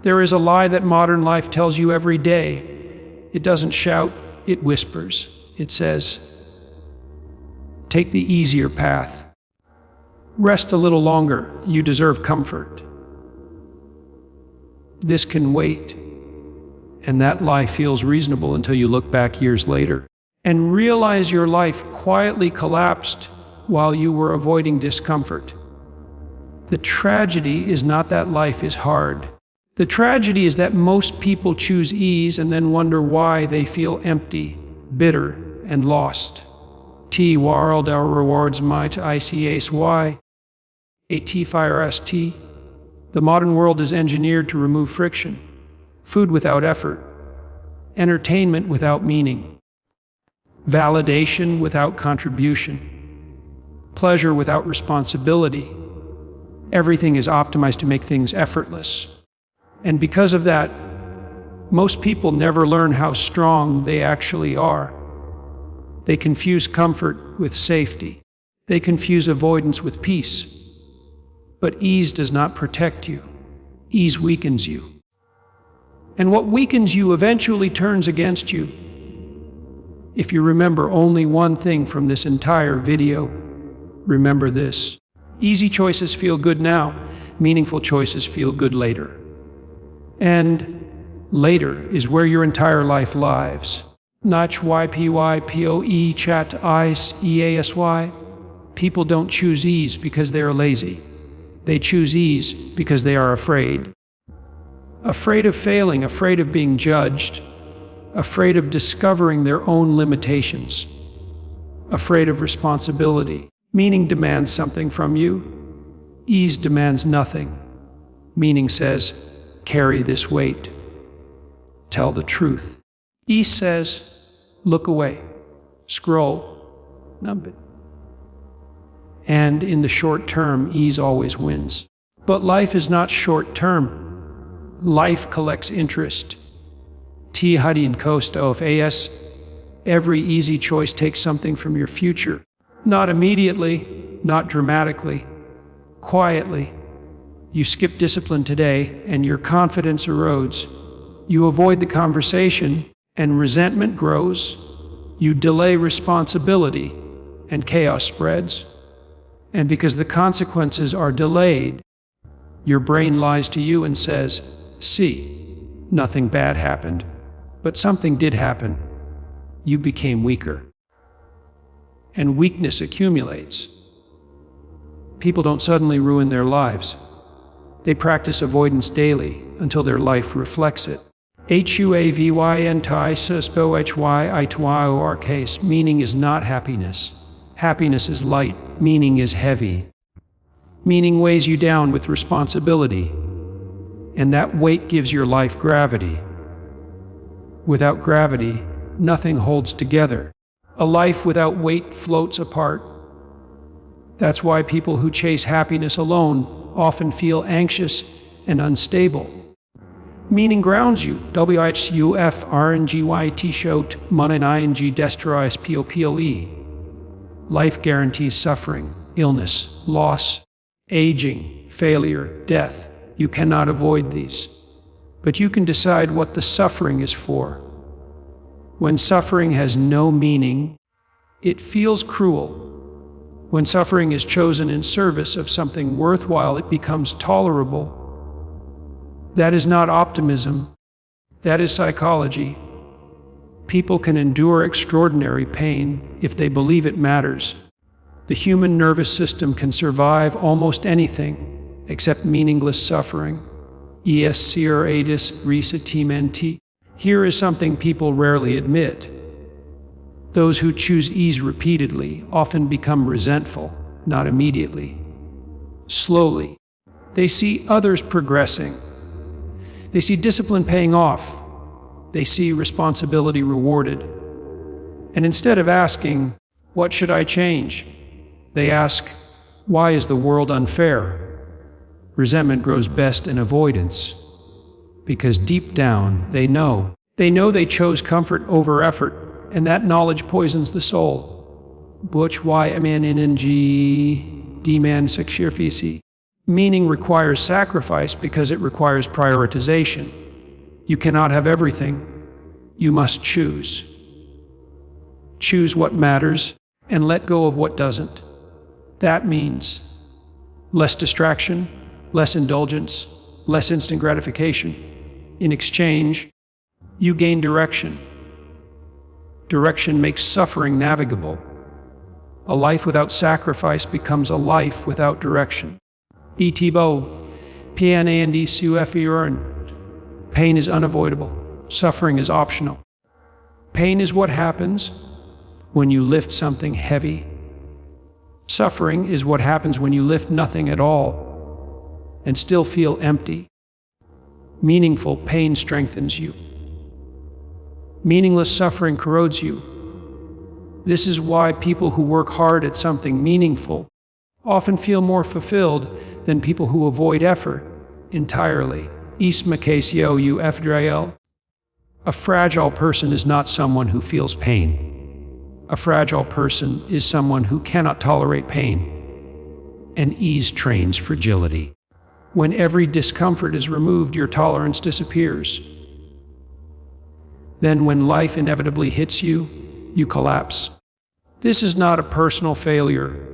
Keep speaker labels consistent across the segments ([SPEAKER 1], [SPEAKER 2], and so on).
[SPEAKER 1] There is a lie that modern life tells you every day. It doesn't shout, it whispers. It says, take the easier path. Rest a little longer, you deserve comfort. This can wait. And that lie feels reasonable until you look back years later and realize your life quietly collapsed while you were avoiding discomfort. The tragedy is not that life is hard. The tragedy is that most people choose ease and then wonder why they feel empty, bitter, and lost. T world our rewards might ICAS Y. AT fire ST. The modern world is engineered to remove friction. Food without effort. Entertainment without meaning. Validation without contribution. Pleasure without responsibility. Everything is optimized to make things effortless. And because of that, most people never learn how strong they actually are. They confuse comfort with safety. They confuse avoidance with peace. But ease does not protect you. Ease weakens you. And what weakens you eventually turns against you. If you remember only one thing from this entire video, remember this. Easy choices feel good now. Meaningful choices feel good later. And later is where your entire life lives. Nach YPYPOE chat ICE EASY. People don't choose ease because they are lazy. They choose ease because they are afraid. Afraid of failing, afraid of being judged, afraid of discovering their own limitations, afraid of responsibility. Meaning demands something from you. Ease demands nothing. Meaning says, carry this weight. Tell the truth. Ease says, look away, scroll, numb it. And in the short term, ease always wins. But life is not short term. Life collects interest. T Hadin Coast of AS. Every easy choice takes something from your future. Not immediately, not dramatically, quietly. You skip discipline today, and your confidence erodes. You avoid the conversation, and resentment grows. You delay responsibility, and chaos spreads. And because the consequences are delayed, your brain lies to you and says, see, nothing bad happened, but something did happen. You became weaker. And weakness accumulates. People don't suddenly ruin their lives. They practice avoidance daily until their life reflects it. HUAVYN case. Meaning is not happiness. Happiness is light. Meaning is heavy. Meaning weighs you down with responsibility. And that weight gives your life gravity. Without gravity, nothing holds together. A life without weight floats apart. That's why people who chase happiness alone often feel anxious and unstable. Meaning grounds you. WHUFRNGYT shot monin ing destroys POPOE. Life guarantees suffering, illness, loss, aging, failure, death. You cannot avoid these. But you can decide what the suffering is for. When suffering has no meaning, it feels cruel. When suffering is chosen in service of something worthwhile, it becomes tolerable. That is not optimism. That is psychology. People can endure extraordinary pain if they believe it matters. The human nervous system can survive almost anything except meaningless suffering. ESCR ADIS RESA. Here is something people rarely admit. Those who choose ease repeatedly often become resentful, not immediately. Slowly. They see others progressing. They see discipline paying off. They see responsibility rewarded. And instead of asking, what should I change? They ask, why is the world unfair? Resentment grows best in avoidance. Because deep down, they know they chose comfort over effort, and that knowledge poisons the soul. Butch YMNNG D-man 6 year. Meaning requires sacrifice because it requires prioritization. You cannot have everything. You must choose. Choose what matters and let go of what doesn't. That means less distraction, less indulgence, less instant gratification. In exchange, you gain direction. Direction makes suffering navigable. A life without sacrifice becomes a life without direction. Etibo, PNAND SUFERN. Pain is unavoidable. Suffering is optional. Pain is what happens when you lift something heavy. Suffering is what happens when you lift nothing at all and still feel empty. Meaningful pain strengthens you. Meaningless suffering corrodes you. This is why people who work hard at something meaningful often feel more fulfilled than people who avoid effort entirely. Ismakasio. A fragile person is not someone who feels pain. A fragile person is someone who cannot tolerate pain. And ease trains fragility. When every discomfort is removed, your tolerance disappears. Then when life inevitably hits you, you collapse. This is not a personal failure.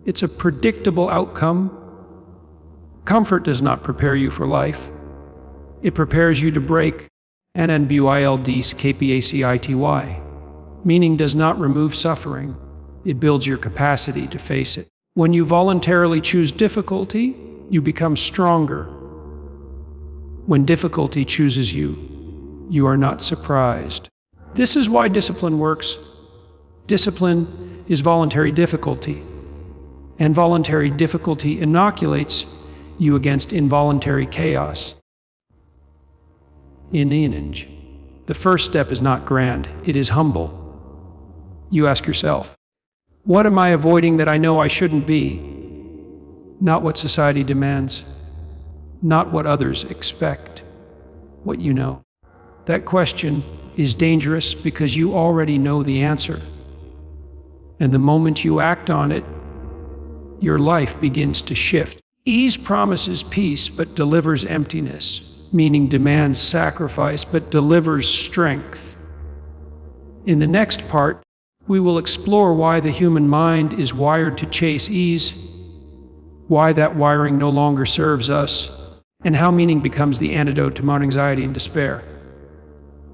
[SPEAKER 1] It's a predictable outcome. Comfort does not prepare you for life. It prepares you to break. NNBUILDSKPACITY. Meaning does not remove suffering. It builds your capacity to face it. When you voluntarily choose difficulty, you become stronger. When difficulty chooses you, you are not surprised. This is why discipline works. Discipline is voluntary difficulty, and voluntary difficulty inoculates you against involuntary chaos. In Inage, the first step is not grand, it is humble. You ask yourself, what am I avoiding that I know I shouldn't be? Not what society demands, not what others expect, what you know. That question is dangerous because you already know the answer. And the moment you act on it, your life begins to shift. Ease promises peace but delivers emptiness, meaning demands sacrifice but delivers strength. In the next part, we will explore why the human mind is wired to chase ease, why that wiring no longer serves us, and how meaning becomes the antidote to modern anxiety and despair.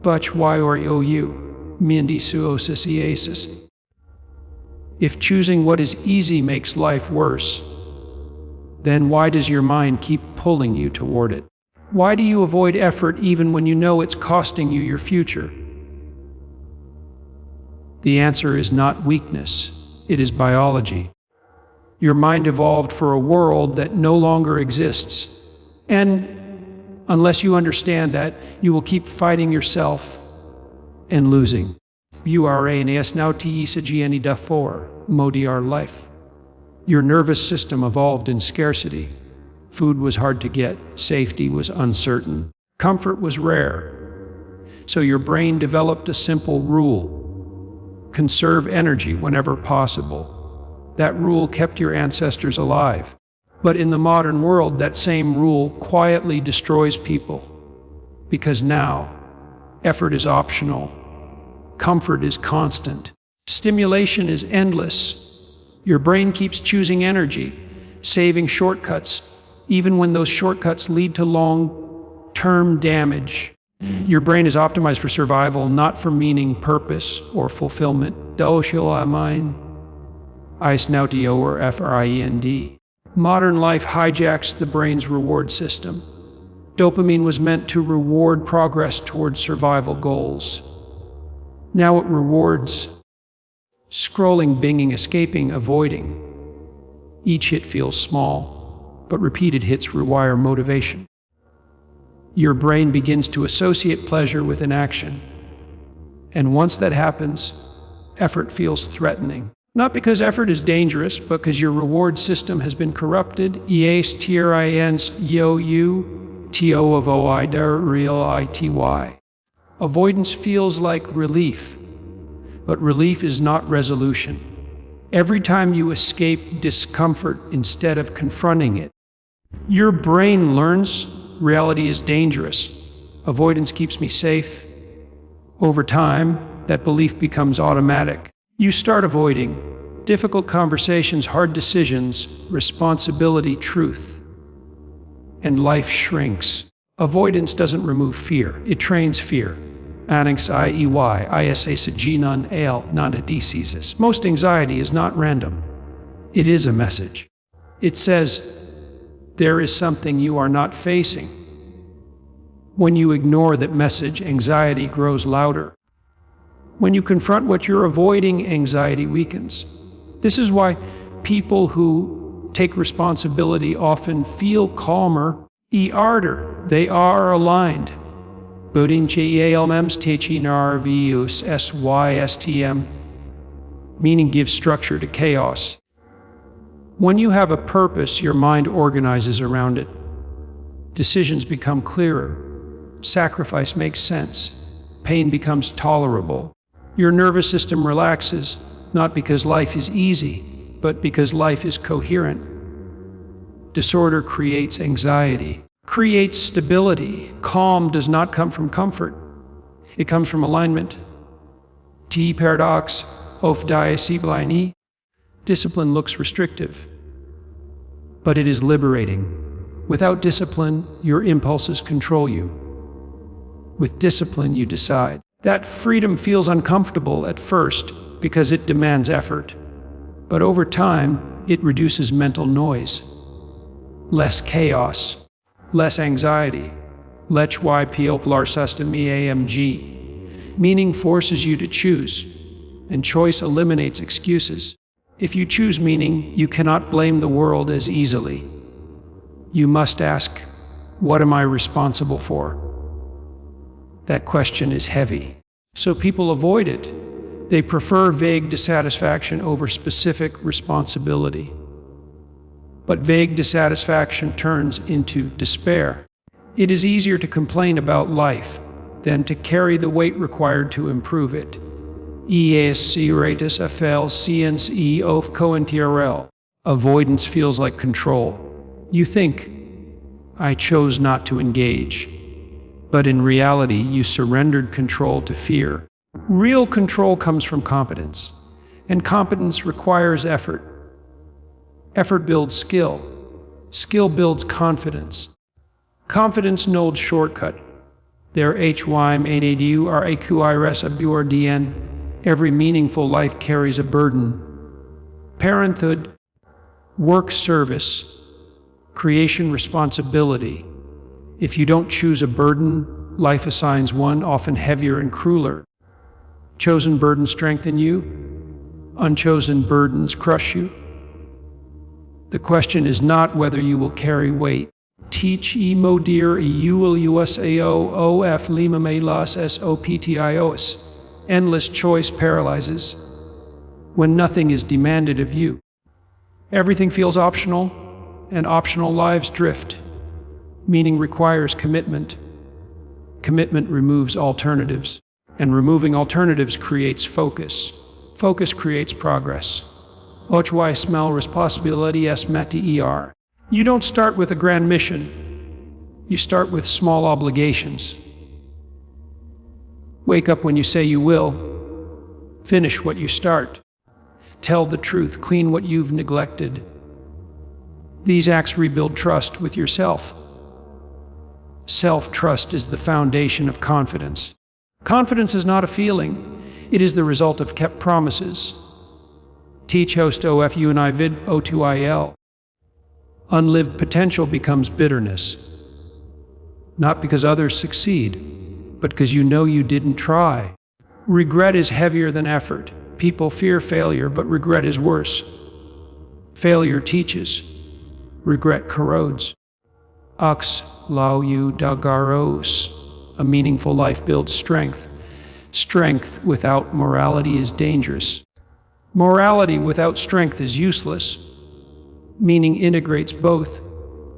[SPEAKER 1] Butch YOU, Mindisuosisiasis. If choosing what is easy makes life worse, then why does your mind keep pulling you toward it? Why do you avoid effort even when you know it's costing you your future? The answer is not weakness, it is biology. Your mind evolved for a world that no longer exists. And unless you understand that, you will keep fighting yourself and losing. You are a Modiar life. Your nervous system evolved in scarcity. Food was hard to get, safety was uncertain, comfort was rare. So your brain developed a simple rule: conserve energy whenever possible. That rule kept your ancestors alive. But in the modern world, that same rule quietly destroys people. Because now, effort is optional. Comfort is constant. Stimulation is endless. Your brain keeps choosing energy, saving shortcuts, even when those shortcuts lead to long-term damage. Your brain is optimized for survival, not for meaning, purpose, or fulfillment. Doshiolamine, Isnautio or FRIEND. Modern life hijacks the brain's reward system. Dopamine was meant to reward progress towards survival goals. Now it rewards scrolling, binging, escaping, avoiding. Each hit feels small, but repeated hits rewire motivation. Your brain begins to associate pleasure with inaction. And once that happens, effort feels threatening. Not because effort is dangerous, but because your reward system has been corrupted. Avoidance feels like relief, but relief is not resolution. Every time you escape discomfort instead of confronting it, Your brain learns reality is dangerous. Avoidance keeps me safe. Over time, that belief becomes automatic. You start avoiding difficult conversations, hard decisions, responsibility, truth, and life shrinks. Avoidance doesn't remove fear, it trains fear. Anxiety, isa sajinan al nada diseases. Most anxiety is not random. It is a message. It says, there is something you are not facing. When you ignore that message, anxiety grows louder. When you confront what you're avoiding, anxiety weakens. This is why people who take responsibility often feel calmer, arder. They are aligned. Systm, meaning gives structure to chaos. When you have a purpose, your mind organizes around it. Decisions become clearer. Sacrifice makes sense. Pain becomes tolerable. Your nervous system relaxes, not because life is easy, but because life is coherent. Disorder creates anxiety, creates stability. Calm does not come from comfort. It comes from alignment. T paradox, of diacibline. Discipline looks restrictive, but it is liberating. Without discipline, your impulses control you. With discipline, you decide. That freedom feels uncomfortable at first because it demands effort. But over time, it reduces mental noise. Less chaos, less anxiety. Lech ypoplar system EAMG. Meaning forces you to choose, and choice eliminates excuses. If you choose meaning, you cannot blame the world as easily. You must ask, what am I responsible for? That question is heavy. So people avoid it. They prefer vague dissatisfaction over specific responsibility. But vague dissatisfaction turns into despair. It is easier to complain about life than to carry the weight required to improve it. Avoidance feels like control. You think, I chose not to engage. But in reality, you surrendered control to fear. Real control comes from competence, and competence requires effort. Effort builds skill. Skill builds confidence. Confidence no shortcut. There HYMANADURAQIRESABURDN. Every meaningful life carries a burden. Parenthood, work service, creation responsibility. If you don't choose a burden, life assigns one, often heavier and crueler. Chosen burdens strengthen you. Unchosen burdens crush you. The question is not whether you will carry weight. Teach modir ULUSAO lima melas SOPTIOS. Endless choice paralyzes when nothing is demanded of you. Everything feels optional, and optional lives drift. Meaning requires commitment. Commitment removes alternatives, and removing alternatives creates focus. Focus creates progress. Oczwy smell responsibility SMETER. You don't start with a grand mission. You start with small obligations. Wake up when you say you will. Finish what you start. Tell the truth, clean what you've neglected. These acts rebuild trust with yourself. Self-trust is the foundation of confidence. Confidence is not a feeling. It is the result of kept promises. Teach host OFU and I vid O2IL. Unlived potential becomes bitterness. Not because others succeed, but because you know you didn't try. Regret is heavier than effort. People fear failure, but regret is worse. Failure teaches. Regret corrodes. Ox Lauyu Dagaros. A meaningful life builds strength. Strength without morality is dangerous. Morality without strength is useless. Meaning integrates both.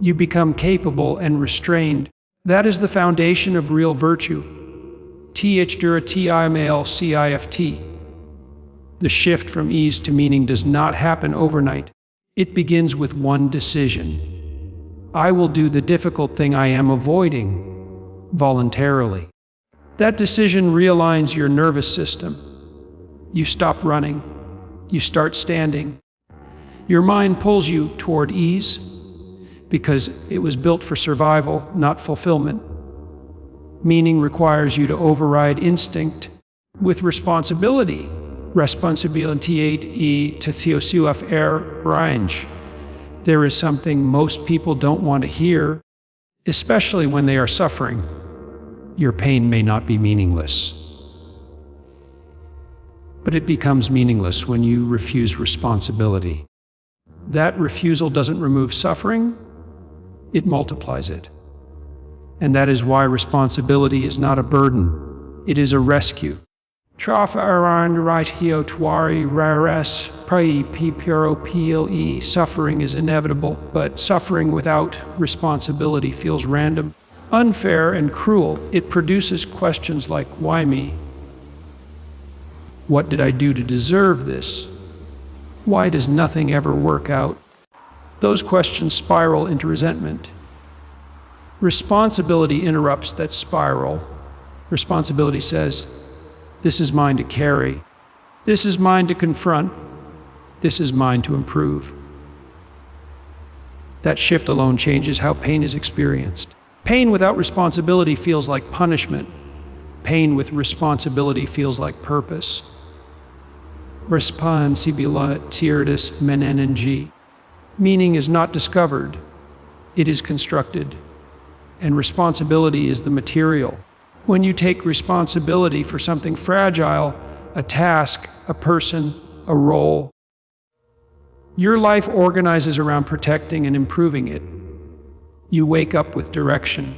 [SPEAKER 1] You become capable and restrained. That is the foundation of real virtue. THDURATIMALCIFT. The shift from ease to meaning does not happen overnight. It begins with one decision. I will do the difficult thing I am avoiding voluntarily. That decision realigns your nervous system. You stop running. You start standing. Your mind pulls you toward ease because it was built for survival, not fulfillment. Meaning requires you to override instinct with responsibility. Responsabiliteit te theosuaf range. There is something most people don't want to hear, especially when they are suffering. Your pain may not be meaningless, but it becomes meaningless when you refuse responsibility. That refusal doesn't remove suffering, it multiplies it. And that is why responsibility is not a burden, it is a rescue. Suffering is inevitable, but suffering without responsibility feels random, unfair, and cruel. It produces questions like, why me? What did I do to deserve this? Why does nothing ever work out? Those questions spiral into resentment. Responsibility interrupts that spiral. Responsibility says, this is mine to carry. This is mine to confront. This is mine to improve. That shift alone changes how pain is experienced. Pain without responsibility feels like punishment. Pain with responsibility feels like purpose. Responsibilitas meaning. Meaning is not discovered, it is constructed. And responsibility is the material. When you take responsibility for something fragile, a task, a person, a role, your life organizes around protecting and improving it. You wake up with direction.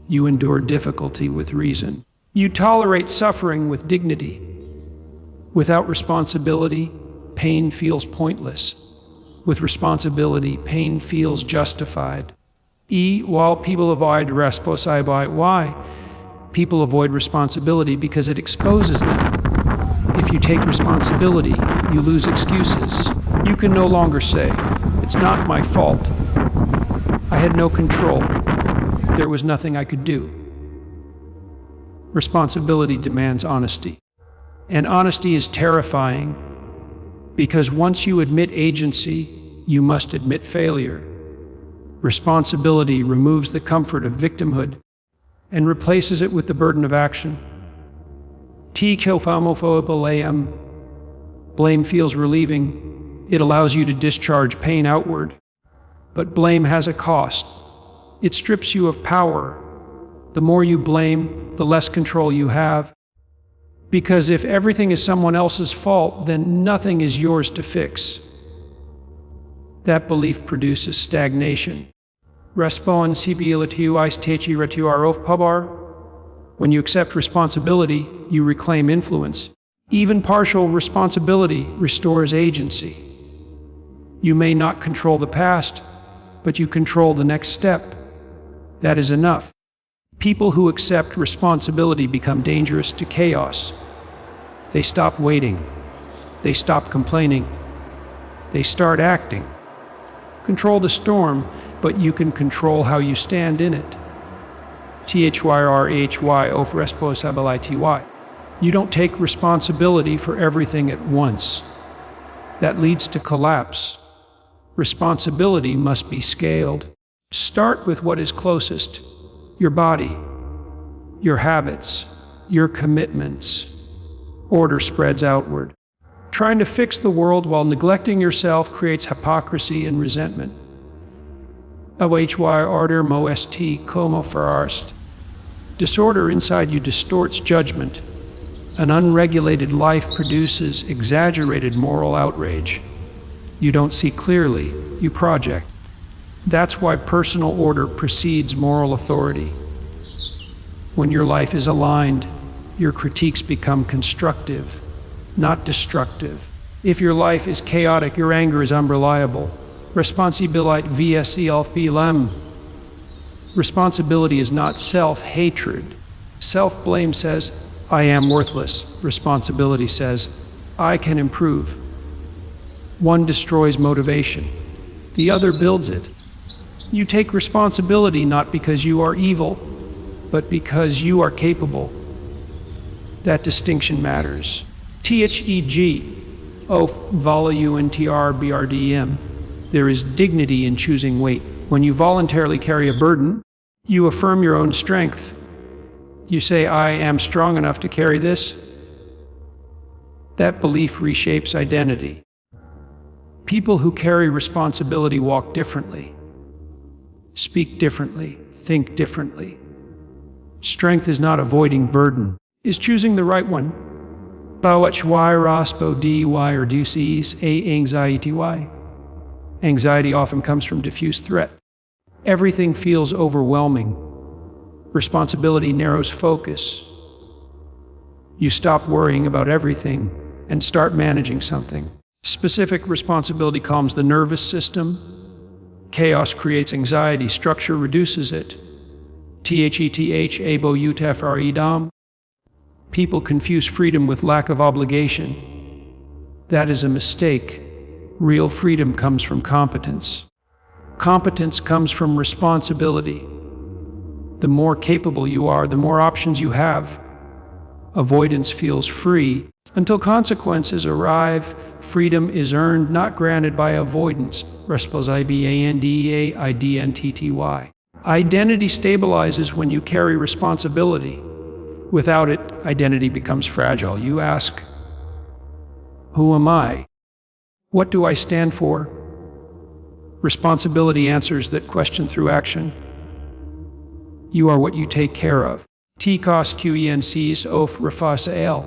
[SPEAKER 1] You endure difficulty with reason. You tolerate suffering with dignity. Without responsibility, pain feels pointless. With responsibility, pain feels justified. While people avoid responsibility, why? People avoid responsibility because it exposes them. If you take responsibility, you lose excuses. You can no longer say, it's not my fault. I had no control. There was nothing I could do. Responsibility demands honesty. And honesty is terrifying because once you admit agency, you must admit failure. Responsibility removes the comfort of victimhood and replaces it with the burden of action. Blame feels relieving. It allows you to discharge pain outward. But blame has a cost. It strips you of power. The more you blame, the less control you have. Because if everything is someone else's fault, then nothing is yours to fix. That belief produces stagnation. When you accept responsibility, you reclaim influence. Even partial responsibility restores agency. You may not control the past, but you control the next step. That is enough. People who accept responsibility become dangerous to chaos. They stop waiting. They stop complaining. They start acting. Control the storm, but you can control how you stand in it. You don't take responsibility for everything at once. That leads to collapse. Responsibility must be scaled. Start with what is closest: your body, your habits, your commitments. Order spreads outward. Trying to fix the world while neglecting yourself creates hypocrisy and resentment. Disorder inside you distorts judgment. An unregulated life produces exaggerated moral outrage. You don't see clearly, you project. That's why personal order precedes moral authority. When your life is aligned, your critiques become constructive, not destructive. If your life is chaotic, your anger is unreliable. Responsibility is not self-hatred. Self-blame says, I am worthless. Responsibility says, I can improve. One destroys motivation. The other builds it. You take responsibility not because you are evil, but because you are capable. That distinction matters. THEG, O Vala UNTR BRDM. There is dignity in choosing weight. When you voluntarily carry a burden, you affirm your own strength. You say, I am strong enough to carry this. That belief reshapes identity. People who carry responsibility walk differently, speak differently, think differently. Strength is not avoiding burden, is choosing the right one. Bawachwy raspo dy or duces a anxiety y. Anxiety often comes from diffuse threat. Everything feels overwhelming. Responsibility narrows focus. You stop worrying about everything and start managing something. Specific responsibility calms the nervous system. Chaos creates anxiety. Structure reduces it. THETH abo utfredom. People confuse freedom with lack of obligation. That is a mistake. Real freedom comes from competence. Competence comes from responsibility. The more capable you are, the more options you have. Avoidance feels free. Until consequences arrive, freedom is earned, not granted by avoidance. Responsibility. Identity stabilizes when you carry responsibility. Without it, identity becomes fragile. You ask, who am I? What do I stand for? Responsibility answers that question through action. You are what you take care of. Tkos qencs of refasael.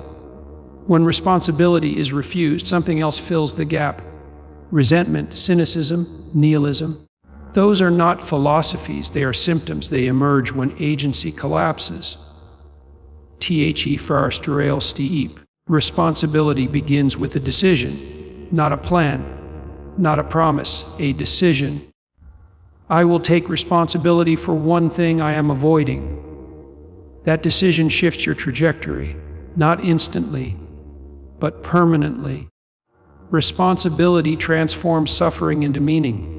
[SPEAKER 1] When responsibility is refused, something else fills the gap. Resentment, cynicism, nihilism. Those are not philosophies, they are symptoms. They emerge when agency collapses. The farsterail steep. Responsibility begins with a decision, not a plan, not a promise, a decision. I will take responsibility for one thing I am avoiding. That decision shifts your trajectory, not instantly, but permanently. Responsibility transforms suffering into meaning.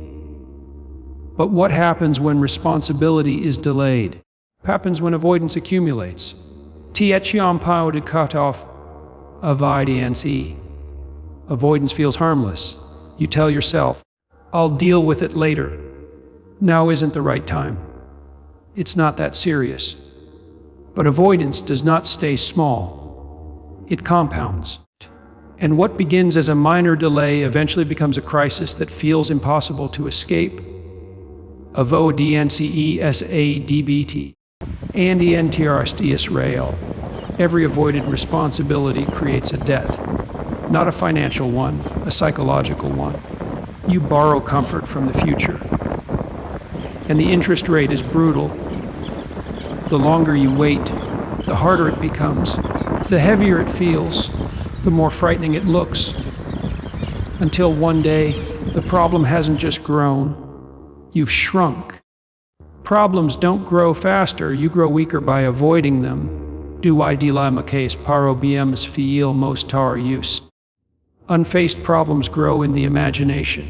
[SPEAKER 1] But what happens when responsibility is delayed? Happens when avoidance accumulates. Tietiampao de cut off avoidance. Avoidance feels harmless. You tell yourself, I'll deal with it later. Now isn't the right time. It's not that serious. But avoidance does not stay small. It compounds. And what begins as a minor delay eventually becomes a crisis that feels impossible to escape. Avoidance-ESADBT. Andy NTRSD Israel. Every avoided responsibility creates a debt. Not a financial one, a psychological one. You borrow comfort from the future. And the interest rate is brutal. The longer you wait, the harder it becomes. The heavier it feels, the more frightening it looks. Until one day, the problem hasn't just grown, you've shrunk. Problems don't grow faster, you grow weaker by avoiding them. Do I dilema case paro bms fiel mostar use. Unfaced problems grow in the imagination.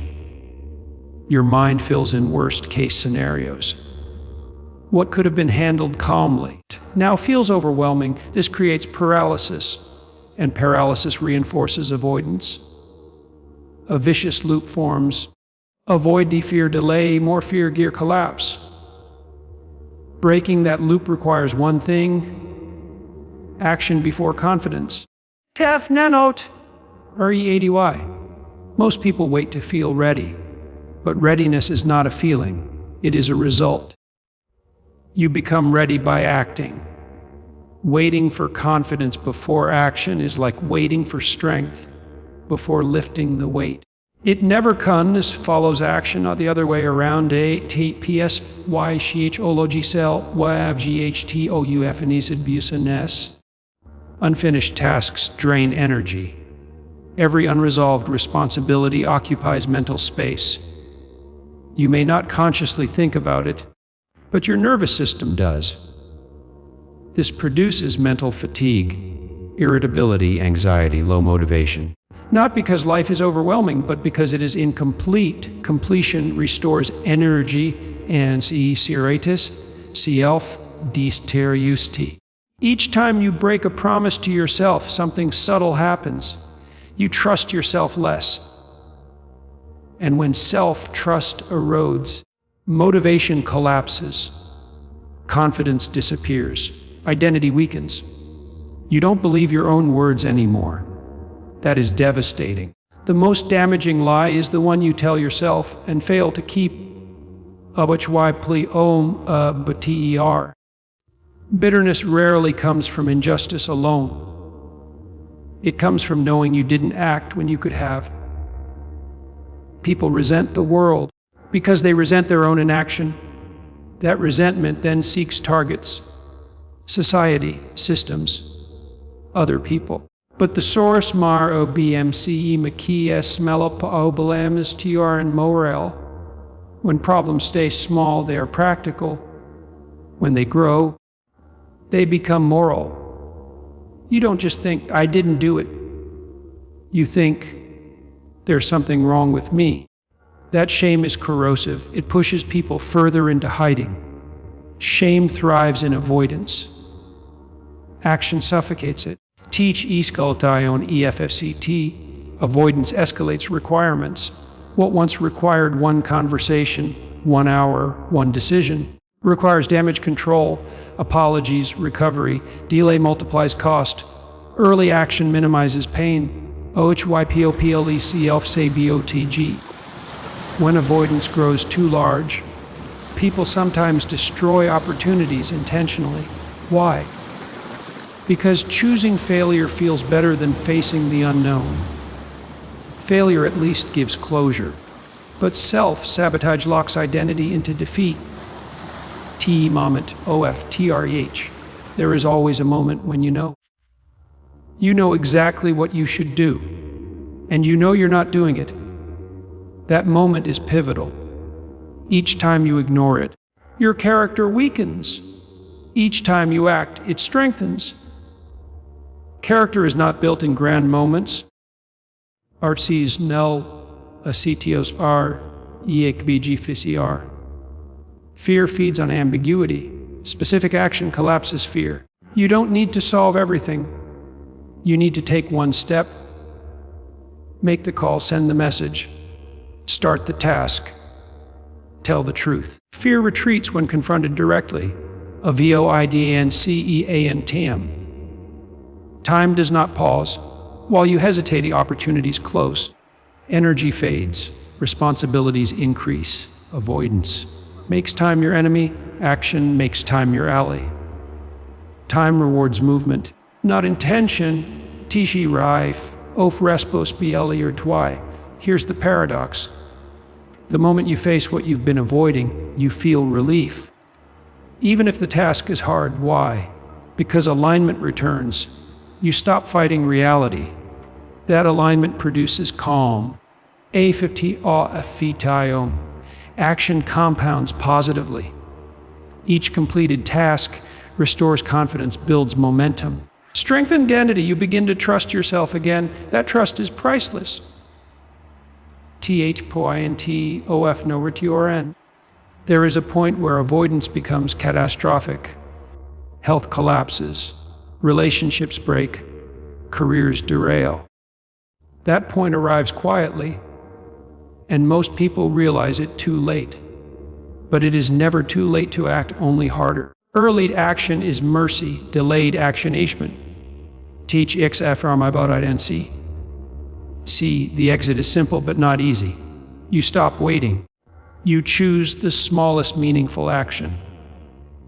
[SPEAKER 1] Your mind fills in worst-case scenarios. What could have been handled calmly now feels overwhelming. This creates paralysis, and paralysis reinforces avoidance. A vicious loop forms. Avoid the fear delay, more fear gear collapse. Breaking that loop requires one thing: action before confidence. Tef nanot. RE80Y. Most people wait to feel ready, but readiness is not a feeling, it is a result. You become ready by acting. Waiting for confidence before action is like waiting for strength before lifting the weight. It never comes, follows action, not the other way around. TPS Y CH ologisel YAV GHTOUF anisad busanes. Unfinished tasks drain energy. Every unresolved responsibility occupies mental space. You may not consciously think about it, but your nervous system does. This produces mental fatigue, irritability, anxiety, low motivation. Not because life is overwhelming, but because it is incomplete. Completion restores energy, and C. Siratis, Self Disteriusti. Each time you break a promise to yourself, something subtle happens. You trust yourself less. And when self-trust erodes, motivation collapses, confidence disappears, identity weakens. You don't believe your own words anymore. That is devastating. The most damaging lie is the one you tell yourself and fail to keep. Bitterness rarely comes from injustice alone. It comes from knowing you didn't act when you could have. People resent the world because they resent their own inaction. That resentment then seeks targets: society, systems, other people. But the source mar obmce makies melopobalamas tr and morel. When problems stay small, they are practical. When they grow, they become moral. You don't just think, I didn't do it. You think, there's something wrong with me. That shame is corrosive. It pushes people further into hiding. Shame thrives in avoidance. Action suffocates it. Teach escultation EFFCT. Avoidance escalates requirements. What once required one conversation, 1 hour, one decision, requires damage control, apologies, recovery. Delay multiplies cost. Early action minimizes pain. OHYPOPLECLFSABOTG. When avoidance grows too large, people sometimes destroy opportunities intentionally. Why? Because choosing failure feels better than facing the unknown. Failure at least gives closure, but self-sabotage locks identity into defeat. T moment, OFTREH. There is always a moment when you know. You know exactly what you should do, and you know you're not doing it. That moment is pivotal. Each time you ignore it, your character weakens. Each time you act, it strengthens. Character is not built in grand moments. Artses nel acetios r eekbgfcr. Fear feeds on ambiguity. Specific action collapses fear. You don't need to solve everything. You need to take one step. Make the call, send the message. Start the task. Tell the truth. Fear retreats when confronted directly. Avoidantm. Time does not pause. While you hesitate, the opportunities close. Energy fades. Responsibilities increase. Avoidance makes time your enemy. Action makes time your ally. Time rewards movement, not intention. Tishi Raif, Of Respos Bieli or Twy. Here's the paradox. The moment you face what you've been avoiding, you feel relief. Even if the task is hard. Why? Because alignment returns. You stop fighting reality. That alignment produces calm. A50 Action compounds positively. Each completed task restores confidence, builds momentum. Strengthen identity. You begin to trust yourself again. That trust is priceless. THPOINTOF no RTRN. There is a point where avoidance becomes catastrophic. Health collapses. Relationships break. Careers derail. That point arrives quietly, and most people realize it too late. But it is never too late to act, only harder. Early action is mercy, delayed actionation. Teach XFRMIBOTIDNC. See, the exit is simple but not easy. You stop waiting. You choose the smallest meaningful action.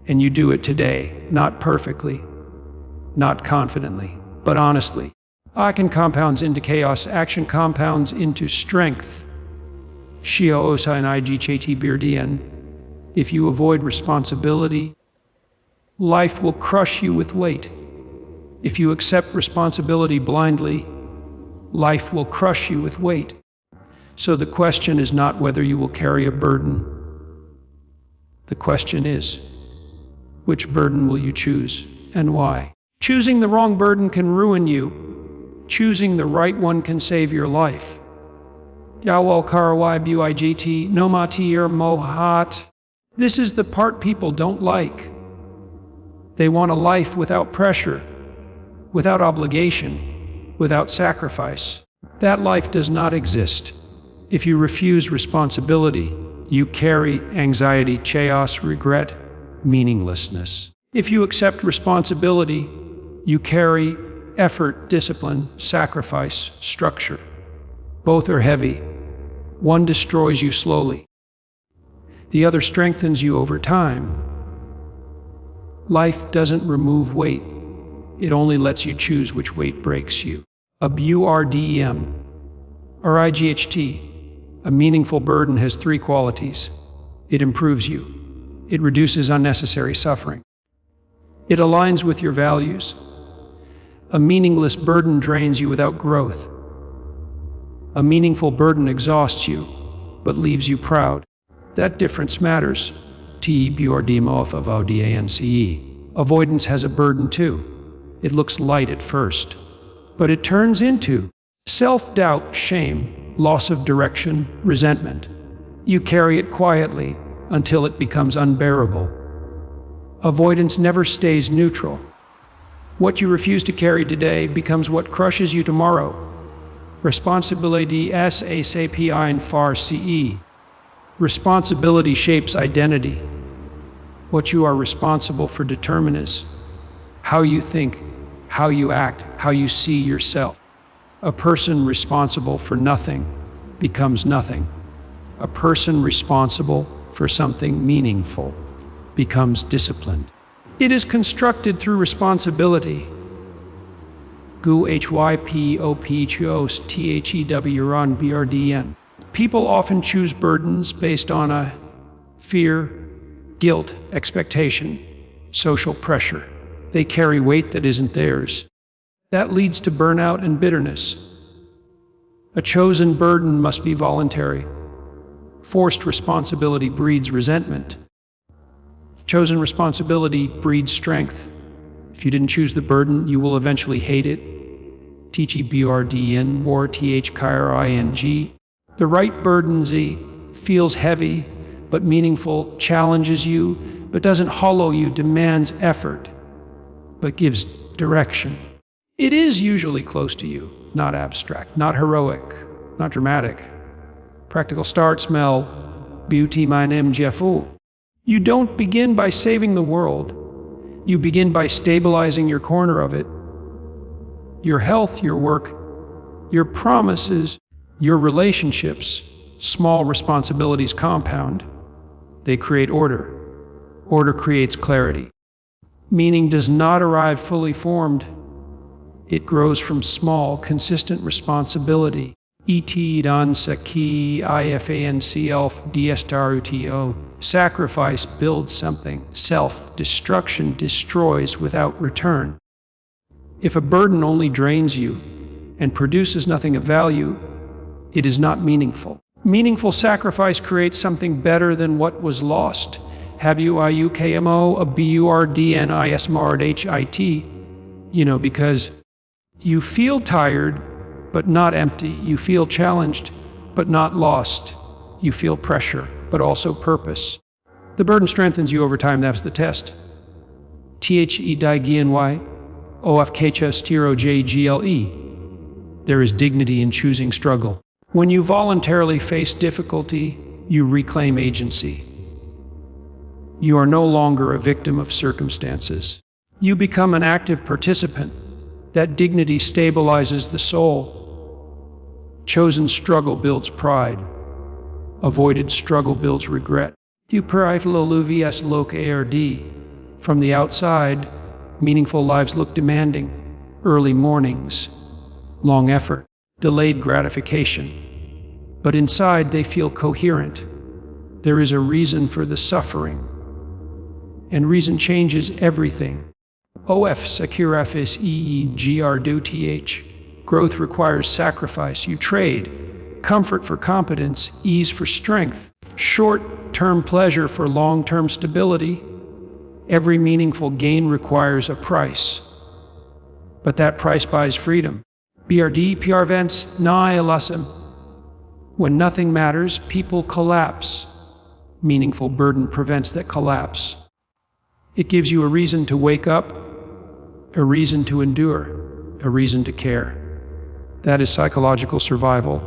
[SPEAKER 1] And you do it today, not perfectly, not confidently, but honestly. Action compounds into chaos, action compounds into strength. Shio Osain IGCHT Beardian. If you avoid responsibility, life will crush you with weight. If you accept responsibility blindly, life will crush you with weight. So the question is not whether you will carry a burden. The question is, which burden will you choose and why? Choosing the wrong burden can ruin you. Choosing the right one can save your life. Yawal Karawai Buigt Nomatir Mohat. This is the part people don't like. They want a life without pressure, without obligation, without sacrifice. That life does not exist. If you refuse responsibility, you carry anxiety, chaos, regret, meaninglessness. If you accept responsibility, you carry effort, discipline, sacrifice, structure. Both are heavy. One destroys you slowly. The other strengthens you over time. Life doesn't remove weight. It only lets you choose which weight breaks you. A BURDEM, or IGHT, a meaningful burden has three qualities. It improves you. It reduces unnecessary suffering. It aligns with your values. A meaningless burden drains you without growth. A meaningful burden exhausts you, but leaves you proud. That difference matters. TBURDEMOFAVODANCE. Avoidance has a burden too. It looks light at first, but it turns into self-doubt, shame, loss of direction, resentment. You carry it quietly until it becomes unbearable. Avoidance never stays neutral. What you refuse to carry today becomes what crushes you tomorrow. Responsibility SAPI in Farsi. Responsibility shapes identity. What you are responsible for determines how you think, how you act, how you see yourself. A person responsible for nothing becomes nothing. A person responsible for something meaningful becomes disciplined. It is constructed through responsibility. GUHYPOPHOS People often choose burdens based on a fear, guilt, expectation, social pressure. They carry weight that isn't theirs. That leads to burnout and bitterness. A chosen burden must be voluntary. Forced responsibility breeds resentment. Chosen responsibility breeds strength. If you didn't choose the burden, you will eventually hate it. TGBRDN or THKRING. The right burden feels heavy, but meaningful, challenges you, but doesn't hollow you, demands effort, but gives direction. It is usually close to you, not abstract, not heroic, not dramatic. Practical start, smell, beauty, mein MGFU. You don't begin by saving the world. You begin by stabilizing your corner of it. Your health, your work, your promises, your relationships. Small responsibilities compound. They create order. Order creates clarity. Meaning does not arrive fully formed. It grows from small, consistent responsibility. ETDANSAKIFANCLF Sacrifice builds something. Self-destruction destroys without return. If a burden only drains you and produces nothing of value, it is not meaningful. Meaningful sacrifice creates something better than what was lost. Have you IUKMO a BURDNISMARDHIT? Because you feel tired, but not empty. You feel challenged, but not lost. You feel pressure, but also purpose. The burden strengthens you over time. That's the test. THE DIGNY OFKCHA STIRO JGLE. There is dignity in choosing struggle. When you voluntarily face difficulty, you reclaim agency. You are no longer a victim of circumstances. You become an active participant. That dignity stabilizes the soul. Chosen struggle builds pride. Avoided struggle builds regret. From the outside, meaningful lives look demanding. Early mornings, long effort, delayed gratification. But inside they feel coherent. There is a reason for the suffering. And reason changes everything. OF secure FSEEGR Growth requires sacrifice. You trade comfort for competence, ease for strength, short-term pleasure for long-term stability. Every meaningful gain requires a price. But that price buys freedom. BRD PRVents Nihilism. When nothing matters, people collapse. Meaningful burden prevents that collapse. It gives you a reason to wake up, a reason to endure, a reason to care. That is psychological survival.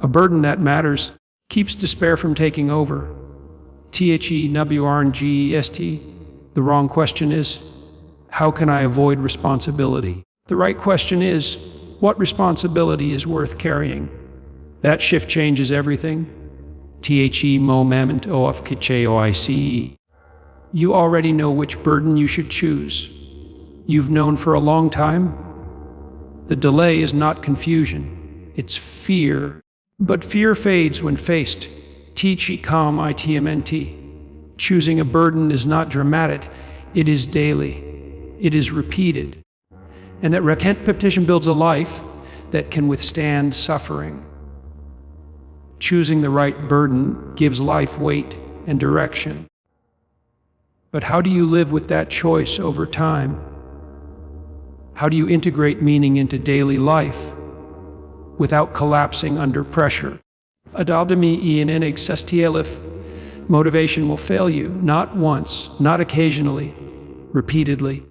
[SPEAKER 1] A burden that matters keeps despair from taking over. THEWRNGEST. The wrong question is, how can I avoid responsibility? The right question is, what responsibility is worth carrying? That shift changes everything. THE moment of KCHOICE. You already know which burden you should choose. You've known for a long time. The delay is not confusion, it's fear. But fear fades when faced. THECOMITMNT. Choosing a burden is not dramatic, it is daily. It is repeated. And that repetition builds a life that can withstand suffering. Choosing the right burden gives life weight and direction. But how do you live with that choice over time? How do you integrate meaning into daily life without collapsing under pressure? Motivation will fail you, not once, not occasionally, repeatedly.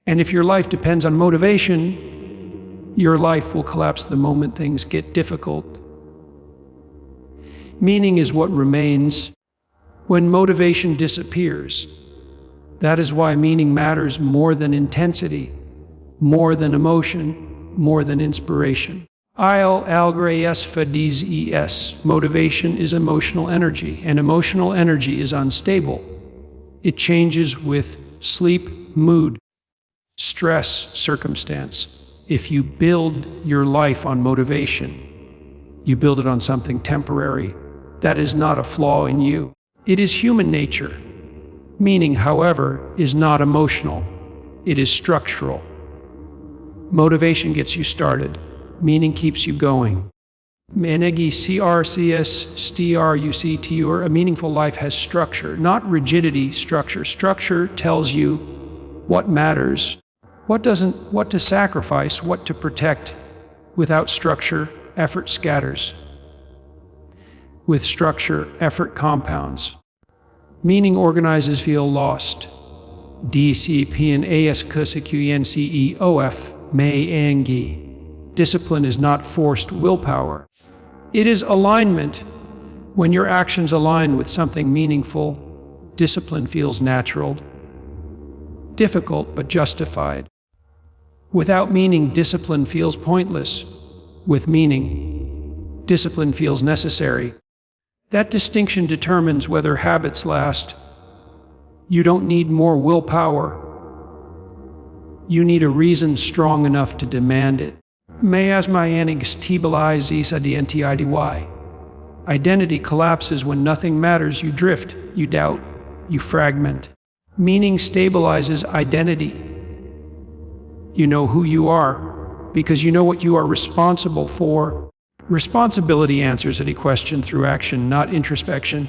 [SPEAKER 1] And if your life depends on motivation, your life will collapse the moment things get difficult. Meaning is what remains when motivation disappears. That is why meaning matters more than intensity, more than emotion, more than inspiration. Motivation is emotional energy, and emotional energy is unstable. It changes with sleep, mood, stress, circumstance. If you build your life on motivation, you build it on something temporary. That is not a flaw in you. It is human nature. Meaning, however, is not emotional. It is structural. Motivation gets you started. Meaning keeps you going. A meaningful life has structure, not rigidity, structure. Structure tells you what matters, what doesn't, what to sacrifice, what to protect. Without structure, effort scatters. With structure, effort compounds. Meaning organizers feel lost. Discipline is not forced willpower. It is alignment. When your actions align with something meaningful, discipline feels natural, difficult but justified. Without meaning, discipline feels pointless. With meaning, discipline feels necessary. That distinction determines whether habits last. You don't need more willpower. You need a reason strong enough to demand it. Identity collapses when nothing matters. You drift, you doubt, you fragment. Meaning stabilizes identity. You know who you are because you know what you are responsible for. Responsibility answers any question through action, not introspection.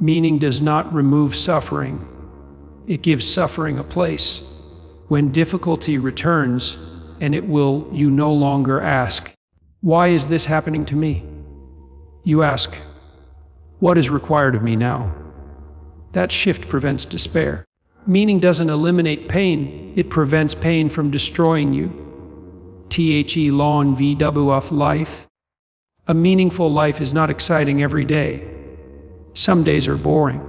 [SPEAKER 1] Meaning does not remove suffering. It gives suffering a place. When difficulty returns, and it will, you no longer ask, why is this happening to me? You ask, what is required of me now? That shift prevents despair. Meaning doesn't eliminate pain, it prevents pain from destroying you. Lawn VWF life. A meaningful life is not exciting every day. Some days are boring.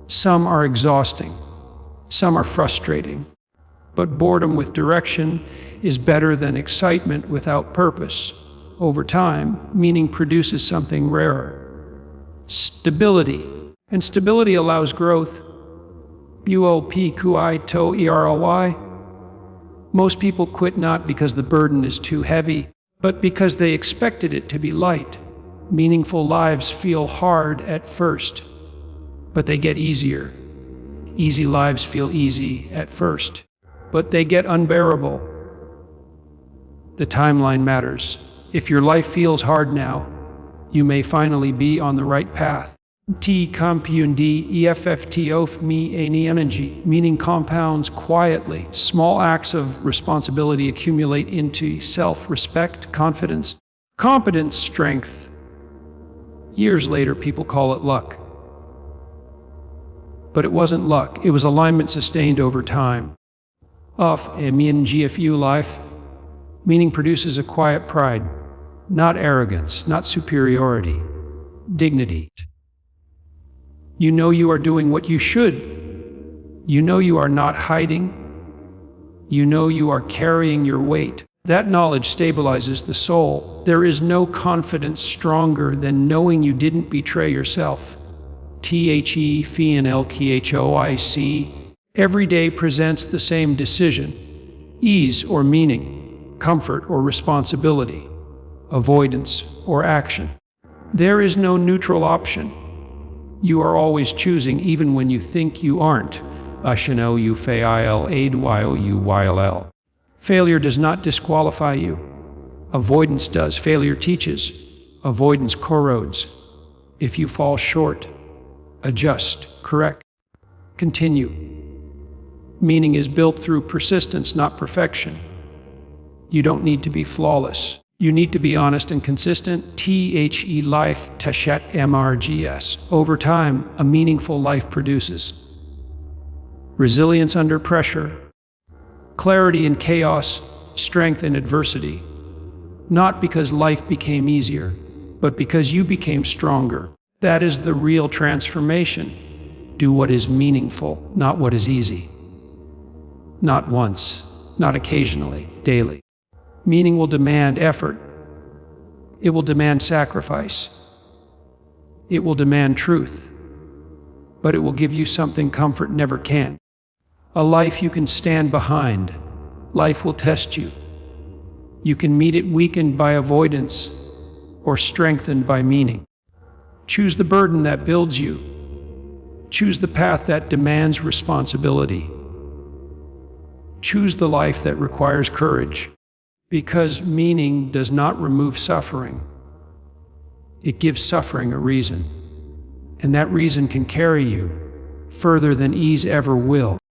[SPEAKER 1] Some are exhausting. Some are frustrating. But boredom with direction is better than excitement without purpose. Over time, meaning produces something rarer. Stability. And stability allows growth. Most people quit not because the burden is too heavy, but because they expected it to be light. Meaningful lives feel hard at first, but they get easier. Easy lives feel easy at first, but they get unbearable. The timeline matters. If your life feels hard now, you may finally be on the right path. T compound EFFT me any energy, meaning compounds quietly. Small acts of responsibility accumulate into self-respect, confidence, competence, strength. Years later, people call it luck. But it wasn't luck, it was alignment sustained over time. Of mean GFU life, meaning produces a quiet pride, not arrogance, not superiority, dignity. You know you are doing what you should. You know you are not hiding. You know you are carrying your weight. That knowledge stabilizes the soul. There is no confidence stronger than knowing you didn't betray yourself. THEFNLKHOIC. Every day presents the same decision: ease or meaning, comfort or responsibility, avoidance or action. There is no neutral option. You are always choosing even when you think you aren't. Fail. Failure does not disqualify you. Avoidance does. Failure teaches. Avoidance corrodes. If you fall short, adjust, correct, continue. Meaning is built through persistence, not perfection. You don't need to be flawless. You need to be honest and consistent. THE life, Teshet MRGS. Over time, a meaningful life produces resilience under pressure, clarity in chaos, strength in adversity. Not because life became easier, but because you became stronger. That is the real transformation. Do what is meaningful, not what is easy. Not once, not occasionally, daily. Meaning will demand effort. It will demand sacrifice. It will demand truth. But it will give you something comfort never can. A life you can stand behind. Life will test you. You can meet it weakened by avoidance or strengthened by meaning. Choose the burden that builds you. Choose the path that demands responsibility. Choose the life that requires courage. Because meaning does not remove suffering. It gives suffering a reason. And that reason can carry you further than ease ever will.